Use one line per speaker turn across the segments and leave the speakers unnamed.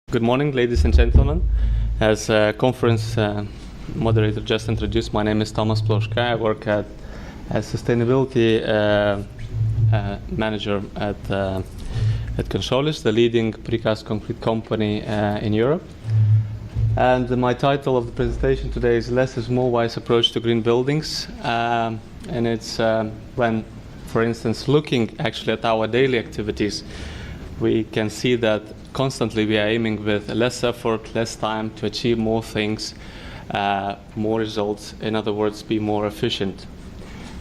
Good morning, ladies and gentlemen. As conference moderator just introduced, my name is Tomas Plauska. I work as sustainability manager at Consolis, the leading precast concrete company in Europe. And my title of the presentation today is Less is More: Wise Approach to Green Buildings. And it's when, for instance, looking actually at our daily activities, we can see that constantly we are aiming with less effort, less time to achieve more things, more results. In other words, be more efficient.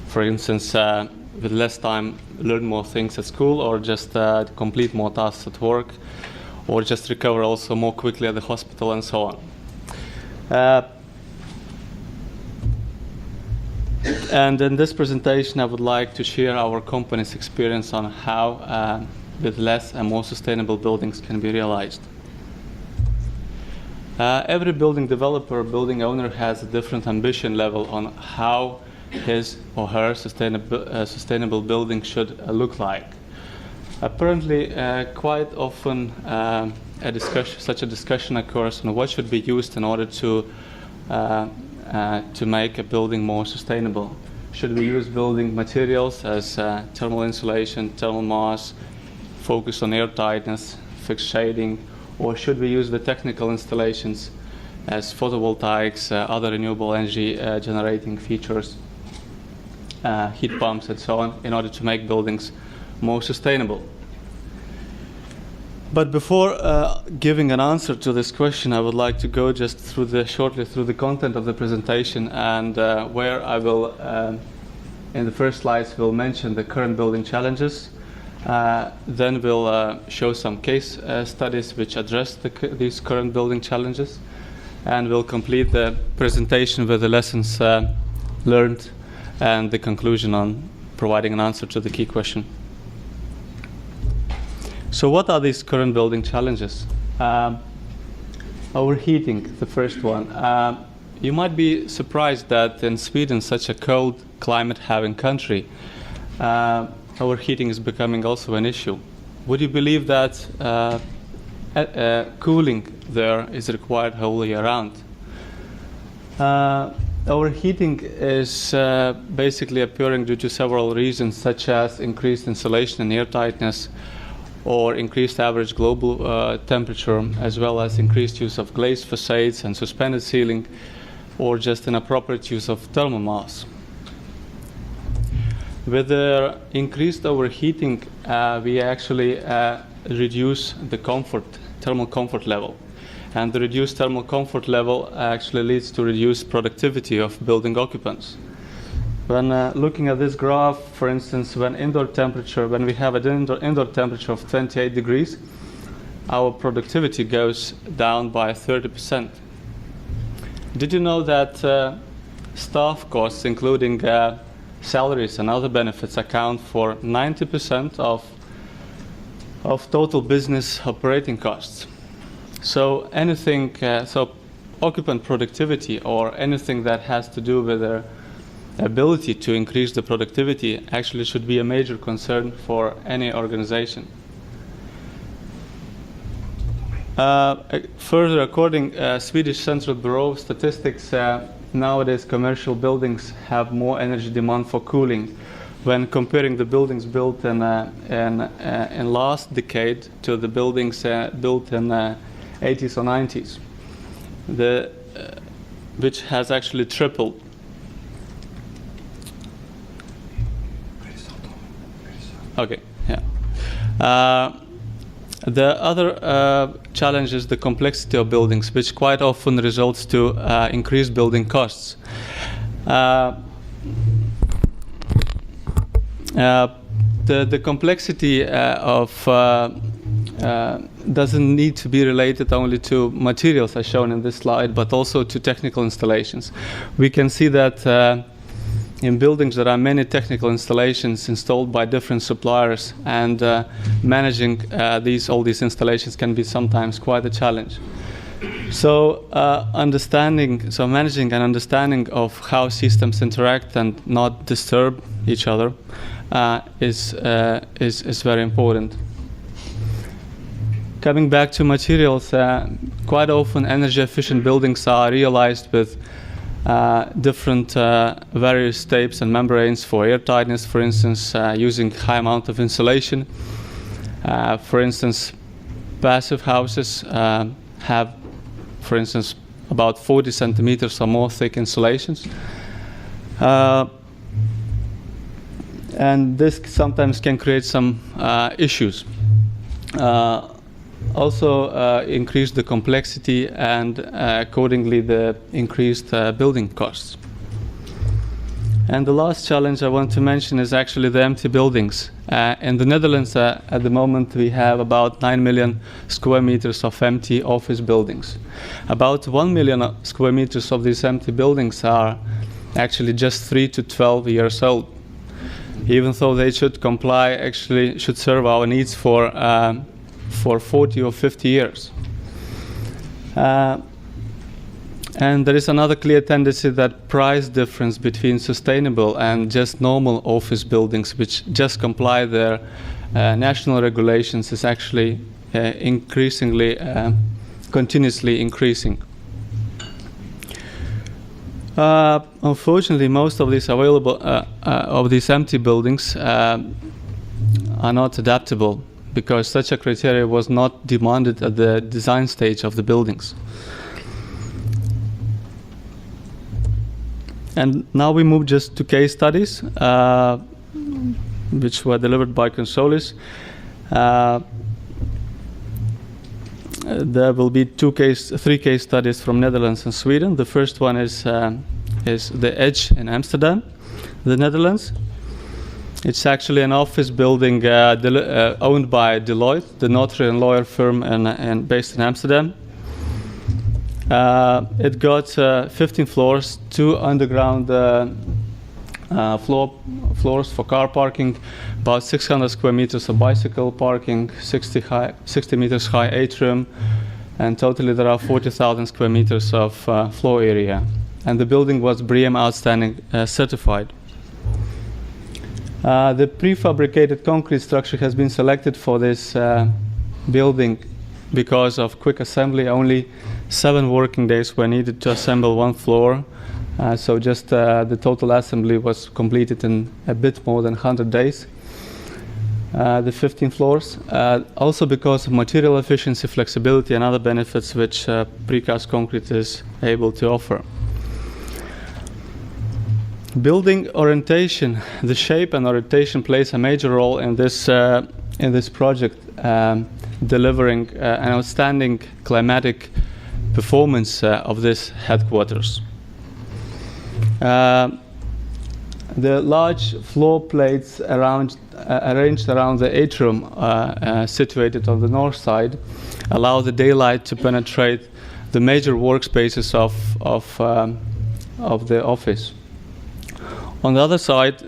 For instance, with less time, learn more things at school, or just complete more tasks at work, or just recover also more quickly at the hospital, and so on. And in this presentation, I would like to share our company's experience on how with less and more sustainable buildings can be realized. Every building developer, building owner has a different ambition level on how his or her sustainable building should look like. Apparently, quite often such a discussion occurs on what should be used in order to make a building more sustainable. Should we use building materials as thermal insulation, thermal mass, focus on air tightness, fixed shading, or should we use the technical installations as photovoltaics, other renewable energy generating features, heat pumps, and so on, in order to make buildings more sustainable? But before giving an answer to this question, I would like to go just shortly through the content of the presentation, and where I will, in the first slides, will mention the current building challenges. Then we'll show some case studies which address these current building challenges, and we'll complete the presentation with the lessons learned and the conclusion on providing an answer to the key question. So what are these current building challenges? Overheating, the first one. You might be surprised that in Sweden, such a cold climate-having country, overheating is becoming also an issue. Would you believe that cooling there is required whole year round? Overheating is basically occurring due to several reasons, such as increased insulation and air tightness, or increased average global temperature, as well as increased use of glazed facades and suspended ceiling, or just inappropriate use of thermal mass. With the increased overheating, we actually reduce the thermal comfort level. And the reduced thermal comfort level actually leads to reduced productivity of building occupants. When looking at this graph, for instance, when we have an indoor temperature of 28 degrees, our productivity goes down by 30%. Did you know that staff costs, including salaries and other benefits, account for 90% of total business operating costs? So anything, so occupant productivity or anything that has to do with their ability to increase the productivity actually should be a major concern for any organization. Further, according Swedish Central Bureau of Statistics, nowadays commercial buildings have more energy demand for cooling when comparing the buildings built in last decade to the buildings built in 80s or 90s, which has actually tripled. Okay, yeah. The other challenge is the complexity of buildings, which quite often results to increased building costs. The complexity doesn't need to be related only to materials, as shown in this slide, but also to technical installations. We can see that in buildings there are many technical installations installed by different suppliers, and managing all these installations can be sometimes quite a challenge. So managing an understanding of how systems interact and not disturb each other is very important. Coming back to materials, quite often energy efficient buildings are realized with different various tapes and membranes for air tightness, for instance, using high amount of insulation. For instance, passive houses have, for instance, about 40 centimeters or more thick insulations. And this sometimes can create some issues. Also increase the complexity and accordingly the increased building costs. And the last challenge I want to mention is actually the empty buildings. In the Netherlands at the moment we have about 9 million square meters of empty office buildings. About 1 million square meters of these empty buildings are actually just 3 to 12 years old. Even though they should comply, actually should serve our needs for 40 or 50 years. And there is another clear tendency that price difference between sustainable and just normal office buildings which just comply their national regulations is actually increasingly, continuously increasing. Unfortunately, most of these available, of these empty buildings are not adaptable, because such a criteria was not demanded at the design stage of the buildings. And now we move just to case studies, which were delivered by Consolis. There will be three case studies from Netherlands and Sweden. The first one is the Edge in Amsterdam, the Netherlands. It's actually an office building owned by Deloitte, the notary and lawyer firm and based in Amsterdam. It got 15 floors, 2 underground floors for car parking, about 600 square meters of bicycle parking, 60 meters high atrium, and totally there are 40,000 square meters of floor area. And the building was BREEAM Outstanding certified. The prefabricated concrete structure has been selected for this building because of quick assembly. Only 7 working days were needed to assemble 1 floor. So just the total assembly was completed in a bit more than 100 days. The 15 floors. Also because of material efficiency, flexibility, and other benefits which precast concrete is able to offer. Building orientation, the shape and orientation plays a major role in this project, delivering an outstanding climatic performance of this headquarters. The large floor plates arranged around the atrium, situated on the north side, allow the daylight to penetrate the major workspaces of the office. On the other side,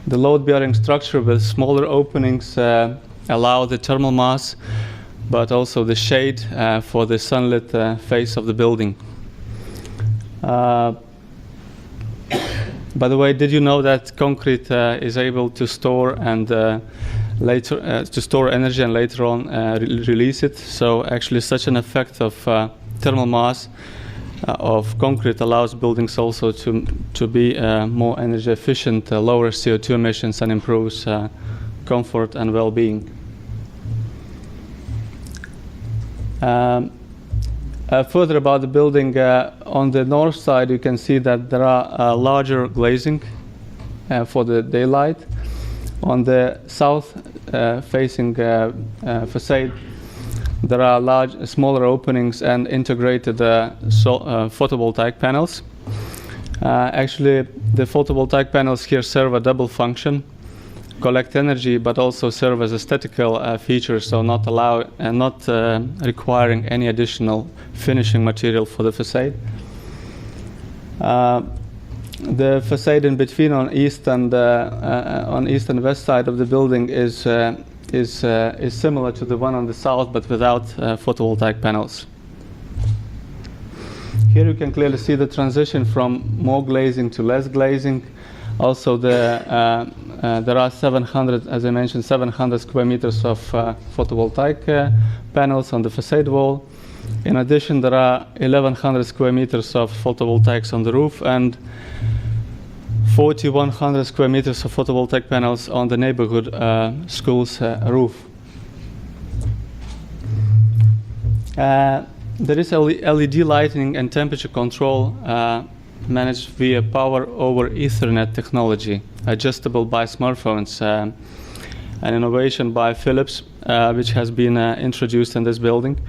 the load-bearing structure with smaller openings allow the thermal mass, but also the shade for the sunlit face of the building. By the way, did you know that concrete is able to store and to store energy and later on release it? So actually, such an effect of thermal mass of concrete allows buildings also to be more energy efficient, lower CO2 emissions, and improves comfort and well-being. Further about the building, on the north side you can see that there are larger glazing for the daylight. On the south facing facade there are smaller openings and integrated photovoltaic panels. Actually, the photovoltaic panels here serve a double function: collect energy, but also serve as aesthetical features, so not requiring any additional finishing material for the facade. The facade in between on east and west side of the building is similar to the one on the south, but without photovoltaic panels. Here you can clearly see the transition from more glazing to less glazing. Also, there are 700, as I mentioned, 700 square meters of photovoltaic panels on the facade wall. In addition, there are 1,100 square meters of photovoltaics on the roof and 4,100 square meters of photovoltaic panels on the neighborhood school's roof. There is LED lighting and temperature control managed via power over Ethernet technology, adjustable by smartphones, an innovation by Philips, which has been introduced in this building.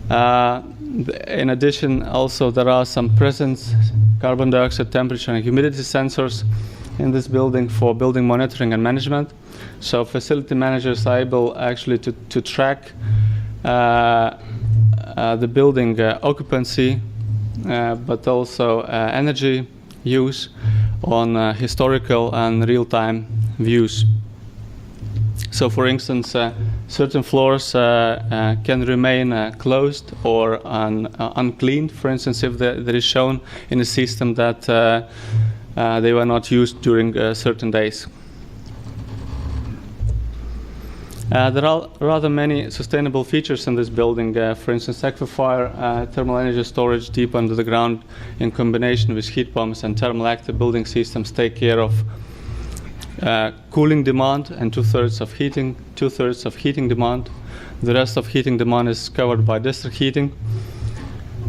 In addition, also there are some presence, carbon dioxide, temperature and humidity sensors in this building for building monitoring and management. So facility managers are able actually to track the building occupancy, but also energy use on historical and real-time views. So, for instance, certain floors can remain closed or uncleaned, for instance, if there is shown in the system that they were not used during certain days. There are rather many sustainable features in this building. For instance, aquifer, thermal energy storage deep under the ground in combination with heat pumps and thermal active building systems take care of cooling demand and two-thirds of heating demand. The rest of heating demand is covered by district heating.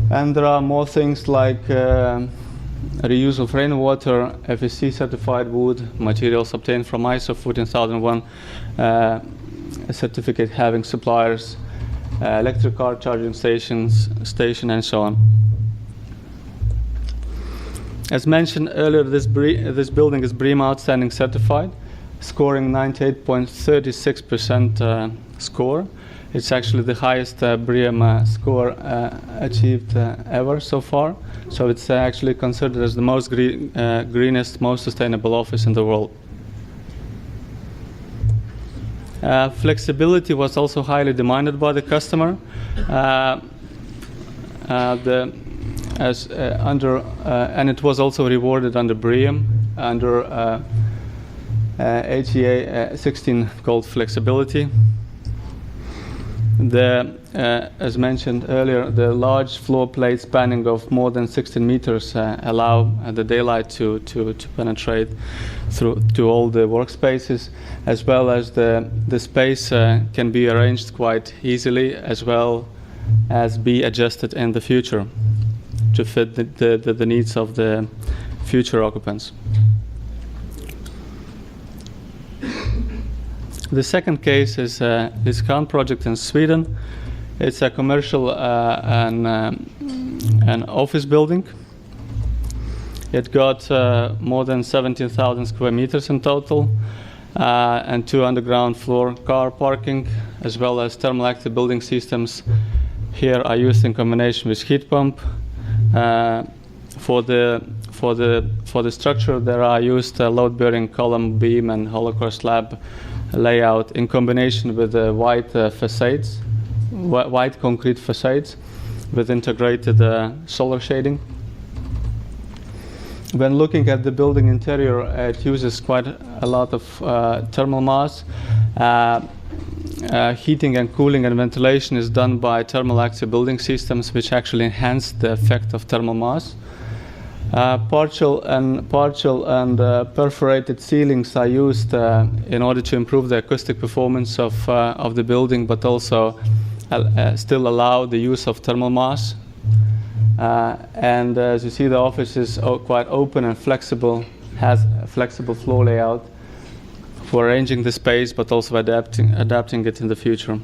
And there are more things like reuse of rainwater, FSC certified wood, materials obtained from ISO 14001 certificate having suppliers, electric car charging station, and so on. As mentioned earlier, this building is BREEAM Outstanding certified, scoring 98.36% score. It's actually the highest BREEAM score achieved ever so far. So it's actually considered as the most greenest, most sustainable office in the world. Flexibility was also highly demanded by the customer. And it was also rewarded under BREEAM, under HEA 16 called flexibility. As mentioned earlier, the large floor plates spanning of more than 16 meters allow the daylight to penetrate through to all the workspaces, as well as the space can be arranged quite easily, as well as be adjusted in the future to fit the needs of the future occupants. The second case is this current project in Sweden. It's a commercial and office building. It got more than 17,000 square meters in total, and 2 underground floor car parking, as well as thermal active building systems. Here are used in combination with heat pump. For the structure, there are used load-bearing column, beam, and hollow core slab layout in combination with the white facades, white concrete facades with integrated solar shading. When looking at the building interior, it uses quite a lot of thermal mass. Heating and cooling and ventilation is done by thermal active building systems, which actually enhance the effect of thermal mass. Partial and perforated ceilings are used in order to improve the acoustic performance of the building, but also still allow the use of thermal mass. And as you see, the office is quite open and flexible, has a flexible floor layout for arranging the space, but also adapting it in the future.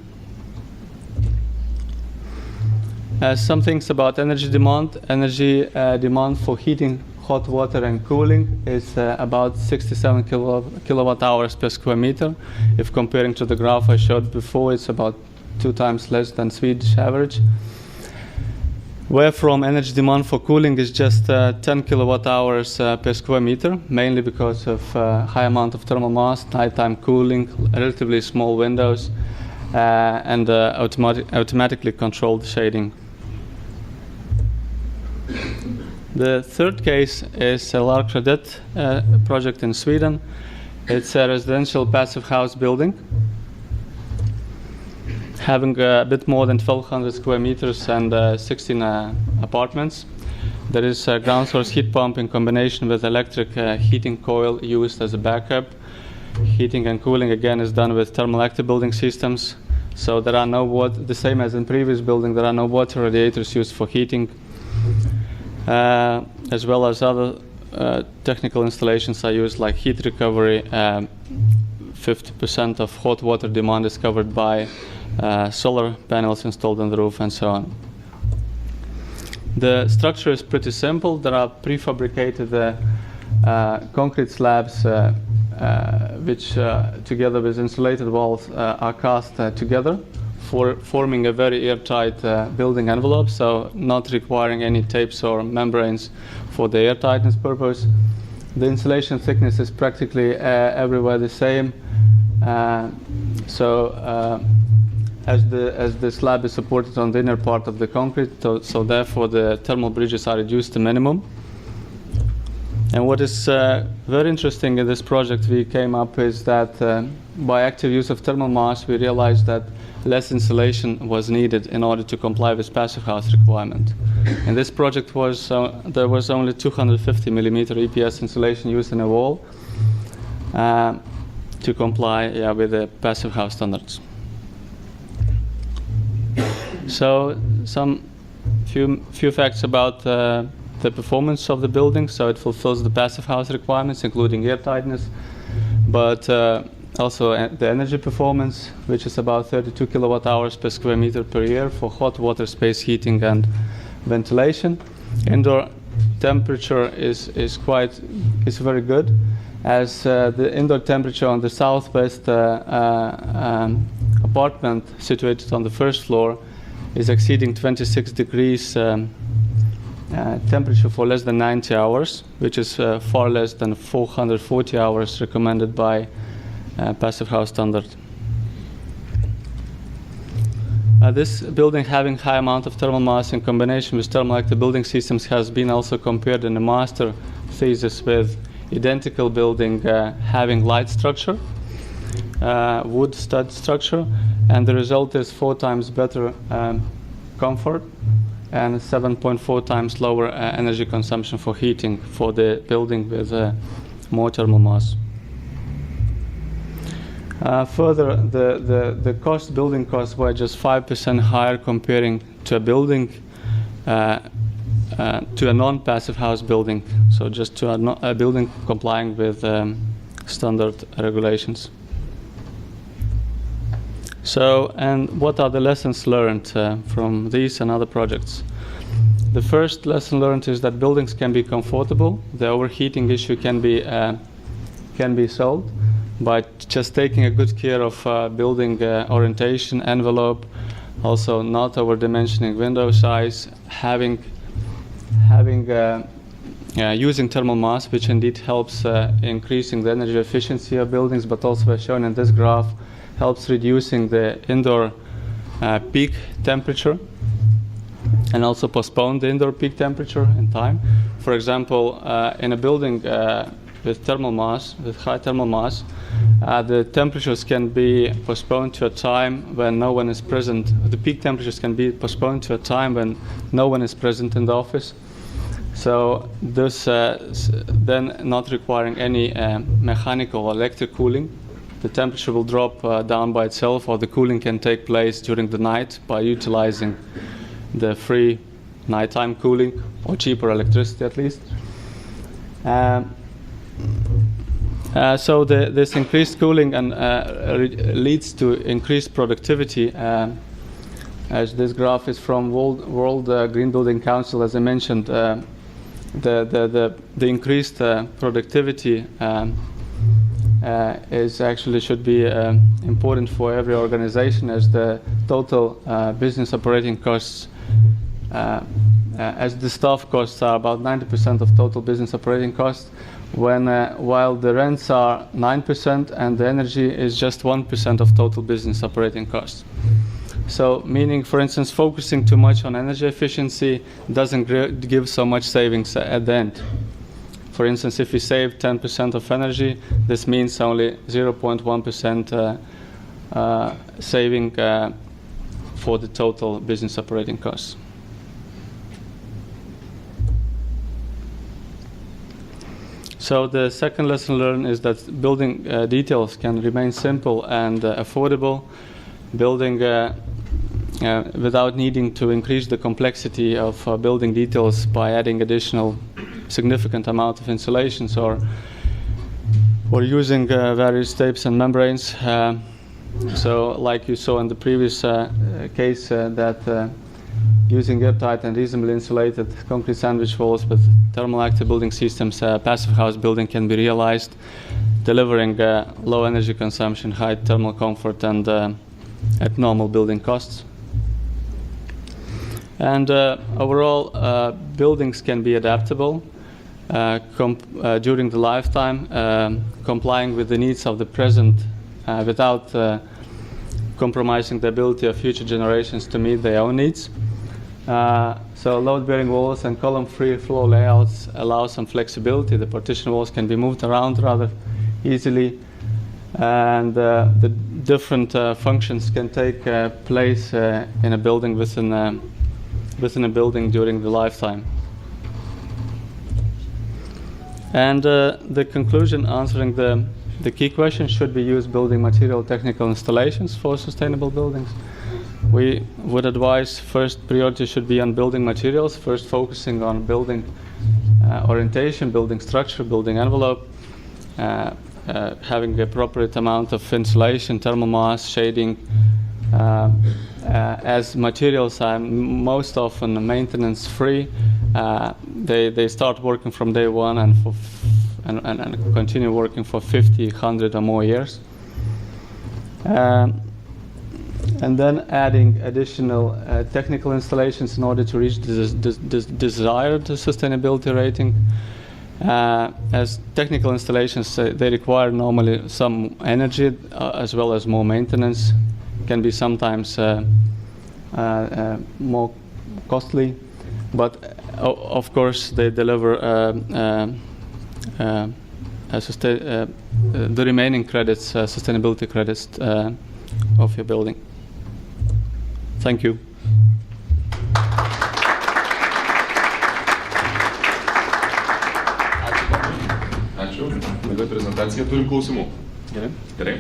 Some things about energy demand. Energy demand for heating, hot water and cooling is about 67 kilowatt hours per square meter. If comparing to the graph I showed before, it's about 2 times less than Swedish average. Wherefrom energy demand for cooling is just 10 kilowatt hours per square meter, mainly because of high amount of thermal mass, nighttime cooling, relatively small windows, and automatically controlled shading. The third case is a large credit project in Sweden. It's a residential passive house building having a bit more than 1,200 square meters and 16 apartments. There is a ground source heat pump in combination with electric heating coil used as a backup. Heating and cooling again is done with thermal active building systems. So there are no water, the same as in previous building, there are no water radiators used for heating, as well as other technical installations are used like heat recovery. 50% of hot water demand is covered by solar panels installed on the roof and so on. The structure is pretty simple. There are prefabricated concrete slabs which together with insulated walls are cast together forming a very airtight building envelope, so not requiring any tapes or membranes for the airtightness purpose. The insulation thickness is practically everywhere the same. As the slab is supported on the inner part of the concrete, so therefore the thermal bridges are reduced to minimum. And what is very interesting in this project we came up is that by active use of thermal mass, we realized that less insulation was needed in order to comply with passive house requirement. In this project there was only 250 millimeter EPS insulation used in a wall to comply with the passive house standards. So some few facts about the performance of the building. So it fulfills the passive house requirements, including airtightness, but also the energy performance, which is about 32 kilowatt hours per square meter per year for hot water, space heating, and ventilation. Indoor temperature is very good, as the indoor temperature on the southwest apartment situated on the first floor is exceeding 26 degrees temperature for less than 90 hours, which is far less than 440 hours recommended by passive house standard. This building having high amount of thermal mass in combination with thermal active building systems has been also compared in a master thesis with identical building having light structure, wood stud structure, and the result is 4 times better comfort and 7.4 times lower energy consumption for heating for the building with more thermal mass. Further, the building costs were just 5% higher comparing to a building to a non-passive house building, so just to a building complying with standard regulations. So, and what are the lessons learned from these and other projects? The first lesson learned is that buildings can be comfortable. The overheating issue can be solved by just taking a good care of building orientation, envelope, also not over-dimensioning window size, using thermal mass, which indeed helps increasing the energy efficiency of buildings, but also as shown in this graph, helps reducing the indoor peak temperature and also postpone the indoor peak temperature in time. For example, in a building with thermal mass, with high thermal mass, the temperatures can be postponed to a time when no one is present. The peak temperatures can be postponed to a time when no one is present in the office. So this then not requiring any mechanical or electric cooling. The temperature will drop down by itself, or the cooling can take place during the night by utilizing the free nighttime cooling or cheaper electricity at least. So this increased cooling and leads to increased productivity. As this graph is from World Green Building Council, as I mentioned, the increased productivity should be important for every organization, as the total business operating costs, as the staff costs are about 90% of total business operating costs, while the rents are 9% and the energy is just 1% of total business operating costs. So meaning, for instance, focusing too much on energy efficiency doesn't give so much savings at the end. For instance, if we save 10% of energy, this means only 0.1% saving for the total business operating costs. So the second lesson learned is that building details can remain simple and affordable. Building without needing to increase the complexity of building details by adding additional significant amount of insulations or using various tapes and membranes. So like you saw in the previous case that using airtight and reasonably insulated concrete sandwich walls with thermal active building systems, passive house building can be realized, delivering low energy consumption, high thermal comfort, and at normal building costs. And overall, buildings can be adaptable during the lifetime, complying with the needs of the present without compromising the ability of future generations to meet their own needs. So load-bearing walls and column-free floor layouts allow some flexibility. The partition walls can be moved around rather easily, and the different functions can take place in a building within a building during the lifetime. And the conclusion answering the key question, should we use building material technical installations for sustainable buildings? We would advise first priority should be on building materials, first focusing on building orientation, building structure, building envelope, having the appropriate amount of insulation, thermal mass, shading, as materials are most often maintenance free. They start working from day one and continue working for 50, 100 or more years. And then adding additional technical installations in order to reach the desired sustainability rating. As technical installations, they require normally some energy as well as more maintenance, can be sometimes more costly, but of course they deliver the remaining credits, sustainability credits of your building. Thank you.
Ačiū. Labai prezentacija. Turim klausimų. Gerai.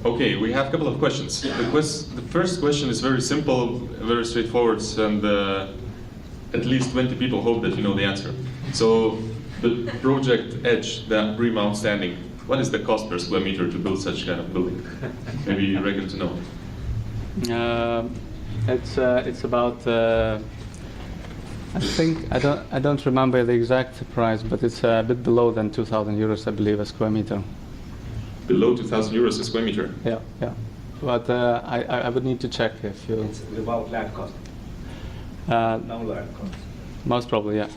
Okay, we have a couple of questions. The first question is very simple, very straightforward, and at least 20 people hope that you know the answer. So, the project Edge, the BREEAM Outstanding, what is the cost per square meter to build such kind of building? Maybe you reckon to know.
It's about I think I don't remember the exact price, but it's a bit below than 2,000 euros, I believe, a square meter.
Below 2,000 euros a square meter?
Yeah. But I would need to check if you.
It's without land cost. No land cost.
Most probably, yeah.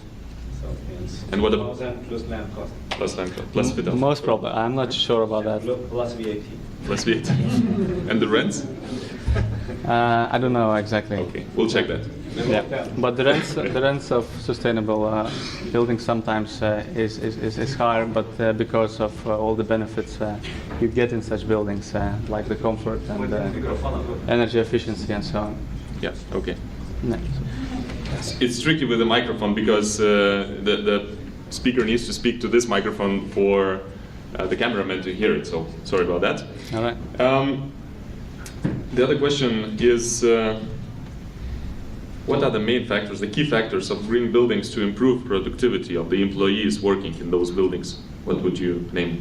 So it's
and what
2,000 plus land cost.
Plus land cost, plus fit out.
Most probably. I'm not sure about that.
Plus VAT.
Plus VAT. And the rents?
I don't know exactly.
Okay, we'll check that.
Yeah, but the rents of sustainable buildings sometimes is higher, but because of all the benefits you get in such buildings, like the comfort and energy efficiency and so on.
Yeah. Okay.
No.
It's tricky with the microphone because the speaker needs to speak to this microphone for the cameraman to hear it. So sorry about that.
All right.
The other question is. What are the main factors, the key factors of green buildings to improve productivity of the employees working in those buildings? What would you name?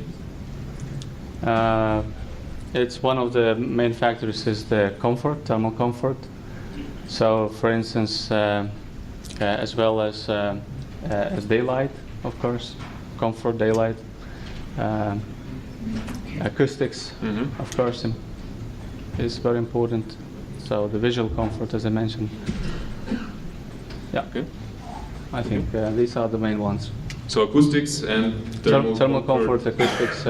It's one of the main factors is the comfort, thermal comfort. So, for instance, as well as daylight, of course, comfort, daylight, acoustics, of course, is very important. So the visual comfort, as I mentioned. Yeah,
okay.
I think these are the main ones.
So acoustics and thermal
comfort, acoustics,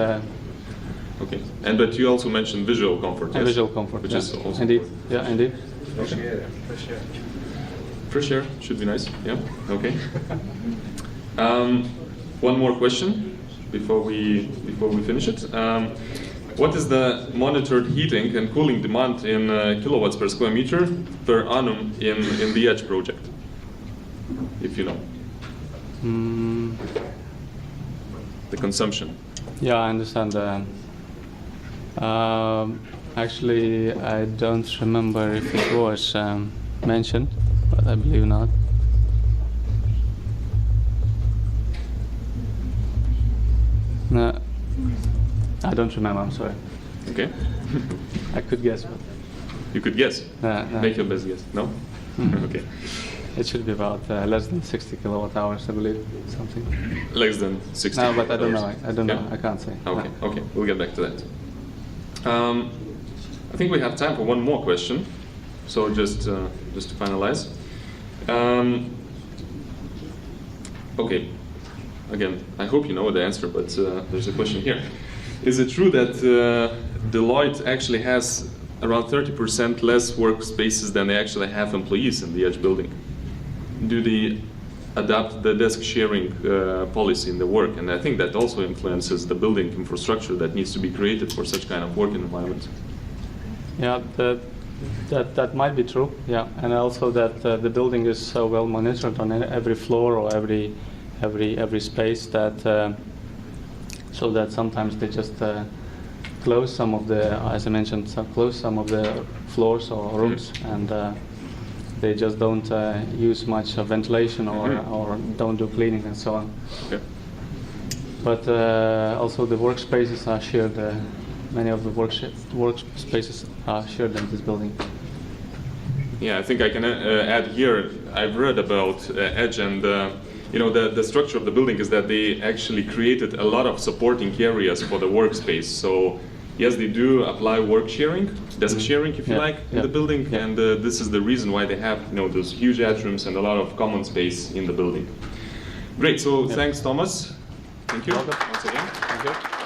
Okay. And but you also mentioned visual comfort.
And
yes?
visual comfort,
which
yeah.
is also
Indeed,
important.
yeah, indeed.
Fresh air, fresh air.
Fresh air should be nice. Yeah. Okay. One more question before we finish it. What is the monitored heating and cooling demand in kilowatts per square meter per annum in the Edge project? If you know. The consumption.
Yeah, I understand. Actually, I don't remember if it was mentioned, but I believe not. No, I don't remember. I'm sorry.
Okay.
I could guess, but
You could guess.
no.
Make your best guess. No. Okay.
It should be about less than 60 kilowatt hours, I believe, something.
Less than 60.
No, but I don't know.
hours.
I don't know.
Yeah?
I can't say.
Okay.
No.
Okay. We'll get back to that. I think we have time for one more question. So just to finalize. Okay. Again, I hope you know the answer, but there's a question here. Is it true that Deloitte actually has around 30% less workspaces than they actually have employees in the Edge building? Do they adapt the desk sharing policy in the work? And I think that also influences the building infrastructure that needs to be created for such kind of working environment.
Yeah, that might be true. Yeah, and also that the building is so well monitored on every floor or every space that so that sometimes they just close some of the, as I mentioned, close some of the floors or rooms, and they just don't use much ventilation or don't do cleaning and so on.
Okay.
But also the workspaces are shared. Many of the workspaces are shared in this building.
Yeah, I think I can add here. I've read about Edge, and you know, the structure of the building is that they actually created a lot of supporting areas for the workspace. So yes, they do apply work sharing, desk sharing, if you like, in the building, and this is the reason why they have, you know, those huge atriums and a lot of common space in the building. Great. So thanks, Thomas. Thank you once again.
Thank you.